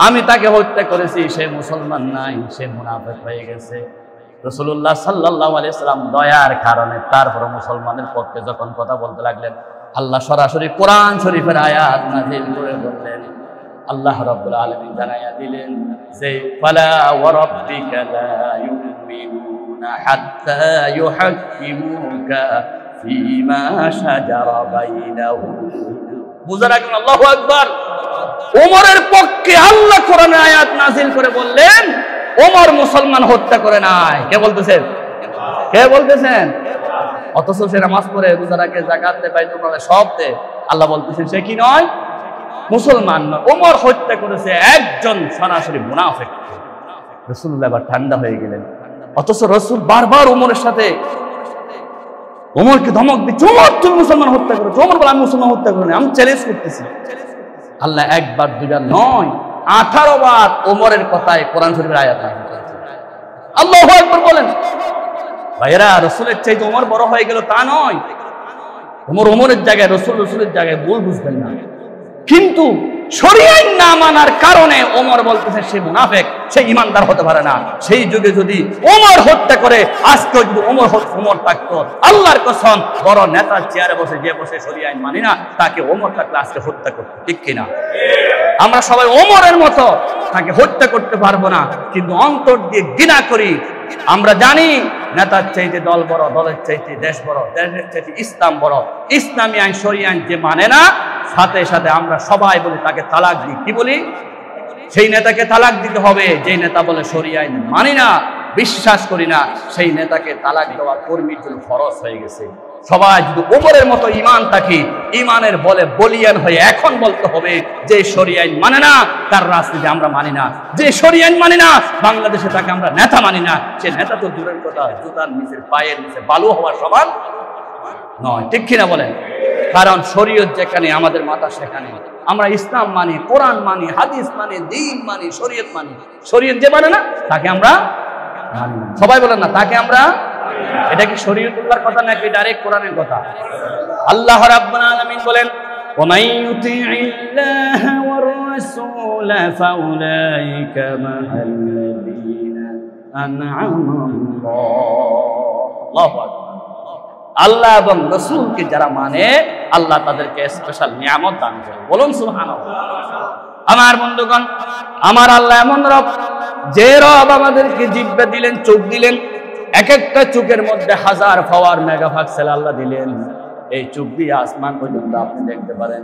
আমি তাকে হত্যা করেছি, সে মুসলমান নাই, সে মুনাফিক হয়ে গেছে। রাসূলুল্লাহ সাল্লাল্লাহু আলাইহি সাল্লাম দয়ার কারণে তারপর মুসলমানদের পক্ষে যখন কথা বলতে লাগলেন, আল্লাহ সরাসরি কোরআন শরীফের আয়াত নাযিল করে বললেন। আল্লাহ রাব্বুল আলামিন জানাইয়া দিলেন যে ফালা ওয়া রাব্বিকা লা ইউমিনুনা হাত্তা ইউহাক্কিমুকা ফীমা শাজারা বাইনাহুম। বুঝা রাখুন, আল্লাহু আকবার। ওমরের পক্ষে আল্লাহ কোরআনের আয়াত নাযিল করে বললেন, ওমর মুসলমান হত্যা করে নাই। কে বলতেছেন? কে বলতেছেন? অথচ সে নামাজ পড়ে, রোজা রাখে, যাকাত দেয়, বাইতুল মাল সব দেয়। আল্লাহ বলতেছেন সে কি নয়? মুসলমান নয়। ওমর হত্যা করেছে একজন সরাসরি মুনাফিক। রাসূলুল্লাহ এবার ঠান্ডা হয়ে গেলেন। অথচ রাসূল বারবার ওমরের সাথে ওমরকে ধমক দিচ্ছে, ওমর তুমি মুসলমান হত্যা করেছো। ওমর বলে, আমি মুসলমান হত্যা করিনি, আমি চ্যালেঞ্জ করতেছি। আল্লাহ একবার দুইবার নয় 18 বার ওমরের কথায় কোরআন শরীফের আয়াত নাযিল করেছেন। আল্লাহু আকবার বলেন। ভাইরা, রাসূলের চাইতে ওমর বড় হয়ে গেল তা নয়। ওমর ওমরের জায়গায়, রাসূল রাসূলের জায়গায়, ভুল বুঝবেন না। কিন্তু শরীয়ত না মানার কারণে ওমর বলতেছে সে মুনাফিক, সে ঈমানদার হতে পারে না। সেই যুগে যদি ওমর হত্যা করে, আজকে যদি ওমর থাকতো, আল্লাহর কসম বড় নেতার চেয়ারে বসে যে বসে শরীয়ত মানি না, তাকে ওমর থাকলে আজকে হত্যা করতো, ঠিক কিনা? আমরা সবাই ওমরের মতো তাকে হত্যা করতে পারবো না, কিন্তু অন্তর দিয়ে ঘৃণা করি। আমরা জানি নেতার চাইতে দল বড়, দলের চাইতে দেশ বড়, দেশের চাইতে ইসলাম বড়। ইসলামী আইন শরীয়ত আইন যে মানে না, সাথে সাথে আমরা সবাই বলি তাকে তালাক দিই। কি বলি? সেই নেতাকে তালাক দিতে হবে। যেই নেতা বলে শরীয়ত আইন মানি না, বিশ্বাস করি না, সেই নেতাকে তালাক দেওয়া কর্মীর জন্য ফরজ হয়ে গেছে। সবাই যদি ওমরের মতো ঈমান থাকি, ঈমানের বলে বলিয়ান হয়ে এখন বলতে হবে যে শরীয়ত আইন মানে না, তার রাজনীতি আমরা মানি না। যে শরীয়ত আইন মানি না, বাংলাদেশে তাকে আমরা নেতা মানি না। সে নেতা তো দূরের কথা, জুতার নিচে, পায়ের নিচে বালু হওয়ার সমান নয়, ঠিক কিনা বলেন? কারণ শরীয়ত যেখানে, আমাদের মাথা সেখানে। আমরা ইসলাম মানি, কোরআন মানি, হাদিস মানি, দ্বীন মানি, শরীয়ত মানি। শরীয়ত যে মানে না, তাকে আমরা মানি না। সবাই বলেন না, তাকে আমরা। এটা কি শরীয়তুল্লাহর কথা নাকি ডাইরেক্ট কোরআনের কথা? আল্লাহ রাব্বুল আলামিন বলেন, ওয়া মান ইউতিইল্লাহা ওয়ার রাসূল ফাউলাইকা মা'আল্লাযীনা আন'আমা আল্লাহু আকবার। আল্লাহ এবং রাসূলকে যারা মানে, আল্লাহ তাদেরকে স্পেশাল নিয়ামত দান করে। বলুন সুবহানাল্লাহ। আমার বন্ধুগণ, আমার আল্লাহ এমন রব, যে রব আমাদেরকে জিহ্বা দিলেন, চোখ দিলেন, এক একটা চোখের মধ্যে 1000 পাওয়ার মেগাপিক্সেল আল্লাহ দিলেন। এই চোখ দিয়ে আসমান পর্যন্ত আপনি দেখতে পারেন।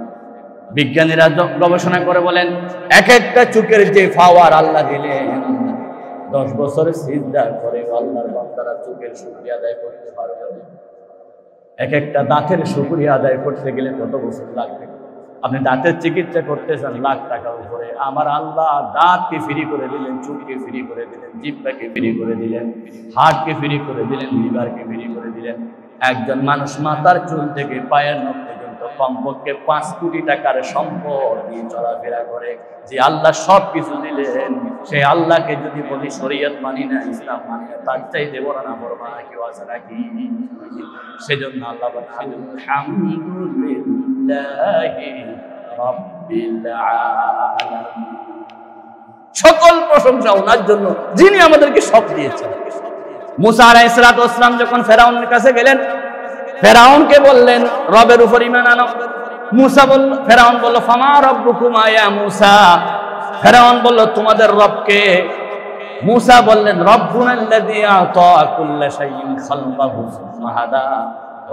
বিজ্ঞানীরা গবেষণা করে বলেন, এক একটা চোখের যে পাওয়ার আল্লাহ দিলেন, 10 বছরের সিজদা করে আল্লাহর বান্দারা চোখের শুকরিয়া আদায় করতে পারবে। এক একটা দাঁতের শুকরিয়া আদায় করতে গেলে কত বছর লাগবে? আপনি দাঁতের চিকিৎসা করতে চান, লাখ টাকার উপরে। আমার আল্লাহ দাঁতকে ফ্রি করে দিলেন, চোখকে ফ্রি করে দিলেন, জিহ্বাকে ফ্রি করে দিলেন, হার্টকে ফ্রি করে দিলেন, লিভারকে ফ্রি করে দিলেন। একজন মানুষ মাথার চুল থেকে পায়ের নখ পর্যন্ত কমপক্ষে 5 কোটি টাকার সম্পদ নিয়ে চলাফেরা করে। যে আল্লাহ সব কিছু দিলেন, সেই আল্লাহকে যদি বলি শরীয়ত মানি না, ইসলাম মানি না, তার চাইতে বড় না বড় মানা কেউ আছে নাকি? সেজন্য আল্লাহ বলেন, আলহামদুলিল্লাহি রাব্বিল আলামিন। সকল প্রশংসা ওনার জন্য যিনি আমাদেরকে সব দিয়েছেন। মুসা আলাইহিস সালাতু ওয়াস সালাম যখন ফেরাউনের কাছে গেলেন, ফেরাউনকে বললেন রবের উপর ঈমান আনো। ফেরাউন বলল ফামা রাব্বুকুমা ইয়া মুসা। ফেরাউন বলল তোমাদের রবকে। মুসা বললেন রব্বুনাল্লাযী আতা কুল্লা শাইইন খালকাহু সুম্মা হাদা।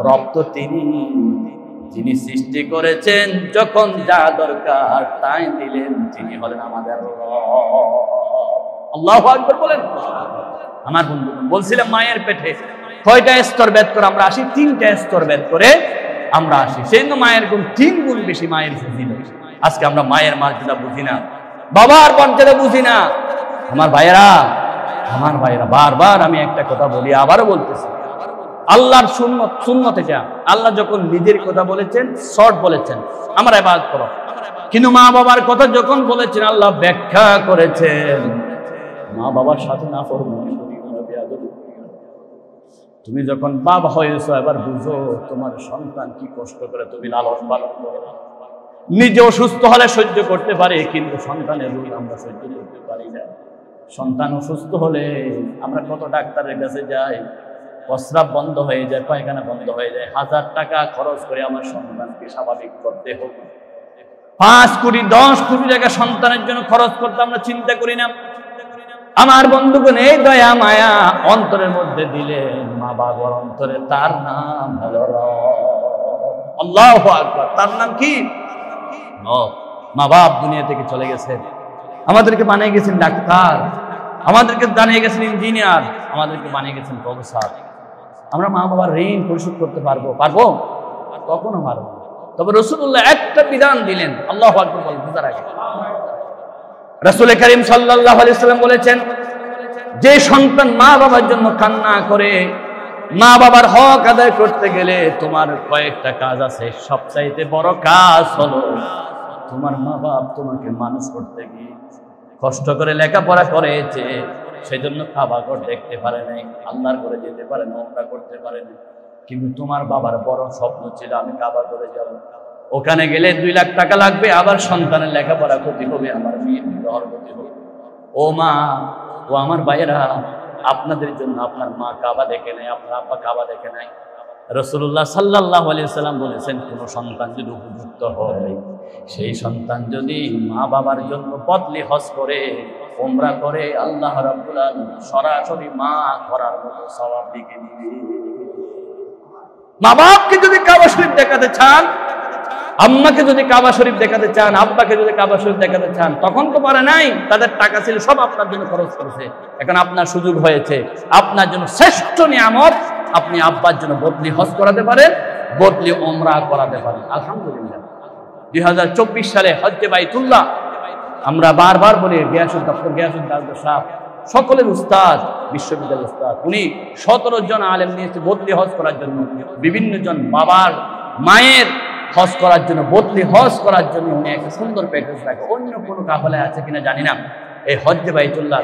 রব তো তিনি যিনি সৃষ্টি করেছেন, যখন যা দরকার তাই দিলেন, তিনি হলেন আমাদের রব। আল্লাহু আকবার বলেন। আমার বন্ধু বলছিলাম মায়ের পেটে কয়টা স্তর ভেদ করে আমরা আসি? 3টা স্তর ভেদ করে আমরা আসি। সেই জন্য মায়ের গুণ 3 গুণ বেশি মায়ের ফজিলত। আজকে আমরা মায়ের মর্যাদা বুঝি না, বাবার মর্যাদা বুঝি না। আমার ভাইয়েরা বারবার আমি একটা কথা বলি, আবারও বলতেছি, আল্লাহর সুন্নত এটা। আল্লাহ যখন নিজের কথা বলেছেন, শর্ট বলেছেন আমরা ইবাদত করো, কিন্তু মা বাবার কথা যখন বলেছেন আল্লাহ ব্যাখ্যা করেছেন, মা বাবার সাথে না ফরমানি বেয়াদবি। তুমি যখন বাবা হয়েছো এবার বুঝো তোমার সন্তান কি কষ্ট করে তুমি লালন পালন করো। নিজে অসুস্থ হলে সহ্য করতে পারে, কিন্তু সন্তানের রোগ আমরা সহ্য করতে পারি না। সন্তান অসুস্থ হলে আমরা কত ডাক্তারের কাছে যাই, প্রস্রাব বন্ধ হয়ে যায়, পায়খানা বন্ধ হয়ে যায়, 1000 টাকা খরচ করে আমার সন্তানকে স্বাভাবিক করতে হবে। 5 কোটি 10 কোটি টাকা সন্তানের জন্য খরচ করতে আমরা চিন্তা করি না। আমার বন্ধুগণ, এই দয়া মায়া অন্তরের মধ্যে দিলেন মা বাবার অন্তরে, তার নাম হলো আল্লাহু আকবার। তার নাম কি? মা বাপ দুনিয়া থেকে চলে গেছে, আমাদেরকে বানিয়ে গেছেন ডাক্তার, আমাদেরকে বানিয়ে গেছেন ইঞ্জিনিয়ার, আমাদেরকে বানিয়ে গেছেন প্রফেসর। আমরা মা বাবার ঋণ পরিশোধ করতে পারবো? কখনো পারবো না। তবে রাসূলুল্লাহ একটা বিধান দিলেন, আল্লাহু আকবার বলেন বুঝার আগে। রাসূল করিম সাল্লাল্লাহু আলাইহি ওয়াসাল্লাম বলেছেন, যে সন্তান মা বাবার জন্য কান্না করে, মা বাবার হক আদায় করতে গেলে তোমার কয়েকটা কাজ আছে। সবচাইতে বড় কাজ হলো তোমার মা বাপ তোমাকে মানুষ করতে গিয়ে কষ্ট করে লেখাপড়া করেছে, সেজন্য কাবা ঘর দেখতে পারে নাই, আল্লাহর ঘরে যেতে পারে না, ওমরা করতে পারে না। কিন্তু তোমার বাবার বড় স্বপ্ন ছিল আমি কাবা ঘরে যাব, ওখানে গেলে 2 লাখ টাকা লাগবে, আবার সন্তানের লেখাপড়া করতে হবে, আমার মেয়ের বিবাহ করতে হবে। ও মা, ও আমার ভাইয়েরা, আপনাদের জন্য আপনার মা কাবা দেখে নাই, আপনার আব্বা কাবা দেখে নাই। রাসূলুল্লাহ সাল্লাল্লাহু আলাইহি ওয়াসাল্লাম বলেছেন, কোন সন্তান যদি উপযুক্ত হয়, সেই সন্তান যদি মা বাবার জন্য বদলি হজ করে, ওমরা করে, আল্লাহ রাব্বুল আলামিন সরাসরি মা করার মতো সওয়াব লিখে দিবে। মা বাপকে যদি কাবা শরীফ দেখাতে চান, আম্মাকে যদি কাবা শরীফ দেখাতে চান, আব্বাকে যদি কাবা শরীফ দেখাতে চান, তখন তো পারে নাই, তাদের টাকা ছিল, সব আপনার জন্য খরচ করেছে। এখন আপনার সুযোগ হয়েছে, আপনার জন্য শ্রেষ্ঠ নিয়ামত, আপনি আব্বার জন্য বদলি হজ করাতে পারেন, বদলি ওমরা করাতে পারেন। আলহামদুলিল্লাহ 2024 সালে হজ্জে বাইতুল্লাহ আমরা বারবার বলি, ডক্টর গিয়াসুদ্দিন সাহেব সকলের উস্তাদ, বিশ্ববিদ্যালয়ের উস্তাদ, উনি 17 জন আলেম নিয়েছে বদলি হজ করার জন্য। বিভিন্ন জন বাবার মায়ের হজ করার জন্য, বদলি হজ করার জন্য উনি একটা সুন্দর প্যাকেজ রাখে। অন্য কোনো কাফেলায় আছে কিনা জানি না। এই হজ্জে বাইতুল্লাহ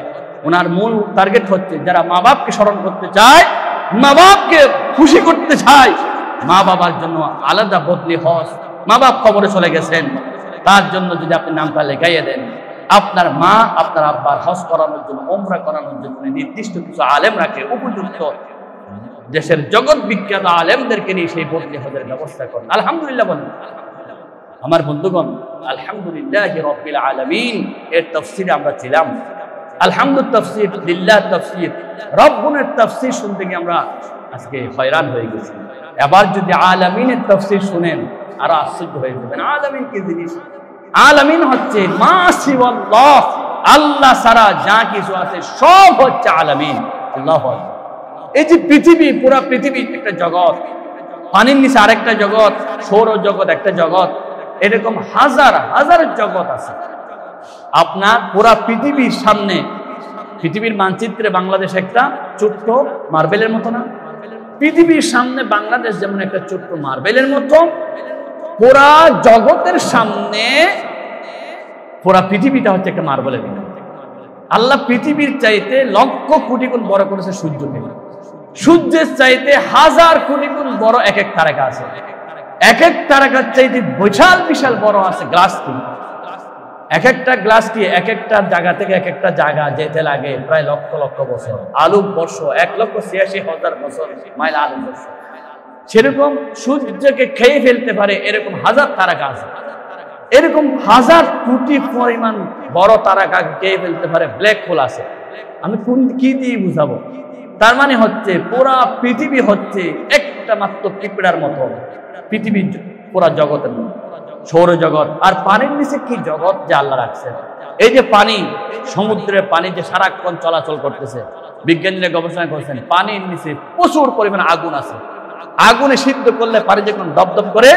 ওনার মূল টার্গেট হচ্ছে যারা মা বাপকে স্মরণ করতে চায়, মা বাপকে খুশি করতে চায়, মা বাবার জন্য আলাদা বদলি হজ। মা বাপ কবরে চলে গেছেন, তার জন্য যদি আপনি নামটা লেখাইয়ে দেন, আপনার মা আপনার আব্বার হজ করানোর জন্য, ওমরা করানোর জন্য নির্দিষ্ট কিছু আলেম রাখে, উপযুক্ত দেশের জগৎ বিখ্যাত আলেমদেরকে নিয়ে সেই বদলি হজের ব্যবস্থা করেন। আলহামদুলিল্লাহ বলেন। আমার বন্ধুগণ, আলহামদুলিল্লাহি রাব্বিল আলামিন এর তাফসীরে আমরা ছিলাম। আলহামদুলিল্লাহ তাফসীর, লিল্লাহ তাফসীর, রব্বুনের তাফসীর শুনতে গিয়ে আমরা আজকে হয়রান হয়ে গেছি। এবার যদি আলামিনের তাফসীর শুনেন আর আশ্চর্য হয়ে যাবেন। আলামিন কি জিনিস? আলামিন হচ্ছে মা সিওয়াল্লাহ, আল্লাহ ছাড়া যা কিছু আছে সব হচ্ছে আলামিন। আল্লাহু আকবার। এই যে পৃথিবী, পুরা পৃথিবী একটা জগৎ, পানির নিচে আরেকটা জগৎ, সৌর জগৎ একটা জগৎ, এরকম হাজার হাজার জগৎ আছে। আপনার পুরা পৃথিবীর সামনে, পৃথিবীর মানচিত্রে বাংলাদেশ একটা ছোট্ট মার্বেলের মতো না? পৃথিবীর সামনে বাংলাদেশ যেমন একটা ছোট্ট মার্বেলের মতো, পুরা জগতের সামনে পুরা পৃথিবীটা হচ্ছে একটা মার্বেলের মতো। আল্লাহ পৃথিবীর চাইতে লক্ষ কোটি গুণ বড় করেছে সূর্যকে। সূর্যের চাইতে 1000 কোটি গুণ বড় এক এক তারকা আছে। এক এক তারকার চাইতে বিশাল বিশাল বড় আছে গ্লাসটি। এক একটা গ্লাসটি এক একটা জায়গা থেকে এক একটা জায়গা যেতে লাগে প্রায় লক্ষ লক্ষ বছর, আলোক বর্ষ 1,86,000 বছর মাইল আলোক বর্ষ। সেরকম সূর্যকে খেয়ে ফেলতে পারে এরকম হাজার তারকা আছে, এরকম হাজার কোটি পরিমাণ বড় তারকা খেয়ে ফেলতে পারে ব্ল্যাক হোল আছে। আমি কি দিয়ে বুঝাবো? তার মানে হচ্ছে পুরা পৃথিবী হচ্ছে একটা মাত্র পিঁপড়ার মতো, পৃথিবীর পুরা জগতের মতো সৌরজগৎ। আর পানির নিচে কি জগৎ যে আল্লাহ রাখছে। এই যে পানি, সমুদ্রের পানি যে সারাক্ষণ চলাচল করতেছে, বিজ্ঞানীরা গবেষণা করছেন পানির নিচে প্রচুর পরিমাণে আগুন আছে। আগুনে সিদ্ধ করলে পানি যখন দপদপ করে,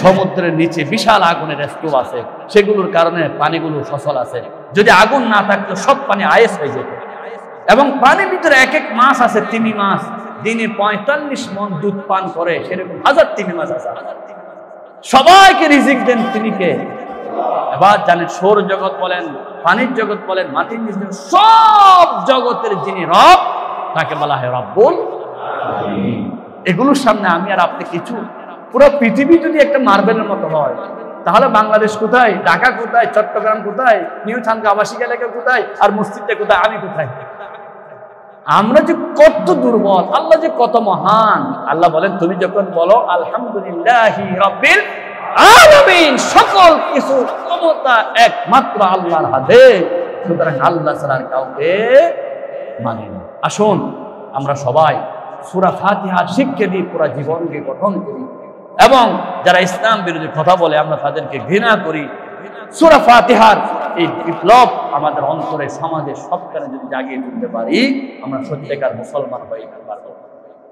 সমুদ্রের নিচে বিশাল আগুনের স্তূপ আছে, সেগুলোর কারণে পানিগুলো সচল আছে। যদি আগুন না থাকতো সব পানি আয়েস হয়ে যেত। এবং পানির ভিতরে এক এক মাছ আছে, তিমি মাছ দিনে 45 মণ দুধ পান করে, সেরকম হাজার তিমি মাছ আছে। সবাইকে রিজিক দেন তিনি কে? এবার জানেন সৌর জগৎ বলেন, পানির জগৎ বলেন, মাটির নিচে সব জগতের যিনি রব, তাকে বলা হয় রব্বুল আলামিন। এগুলোর সামনে আমি আর আপনি কিছু। পুরো পৃথিবী যদি একটা মার্বেলের মতো হয়, তাহলে বাংলাদেশ কোথায়, ঢাকা কোথায়, চট্টগ্রাম কোথায়, নিউ থানকা আবাসিক এলাকা কোথায়, আর মসজিদটা কোথায়, আমি কোথায়? আমরা যে কত দুর্বল, আল্লাহ যে কত মহান। আল্লাহ বলেন তুমি যখন বলো আলহামদুলিল্লাহি রাব্বিল আলামিন, সকল কিছু ক্ষমতা একমাত্র আল্লাহর হাতে, সুতরাং আল্লাহ ছাড়া কাউকে মানি না। আসুন আমরা সবাই সূরা ফাতিহা শিক্ষা দিয়ে পুরো জীবনকে গঠন করি, এবং যারা ইসলাম বিরোধী কথা বলে আমরা তাদেরকে ঘৃণা করি। সূরা ফাতিহার এই বিপ্লব আমাদের অন্তরে, সমাজে, সবখানে যদি জাগিয়ে তুলতে পারি, আমরা সত্যিকার মুসলমান হয়ে যেতে পারবো।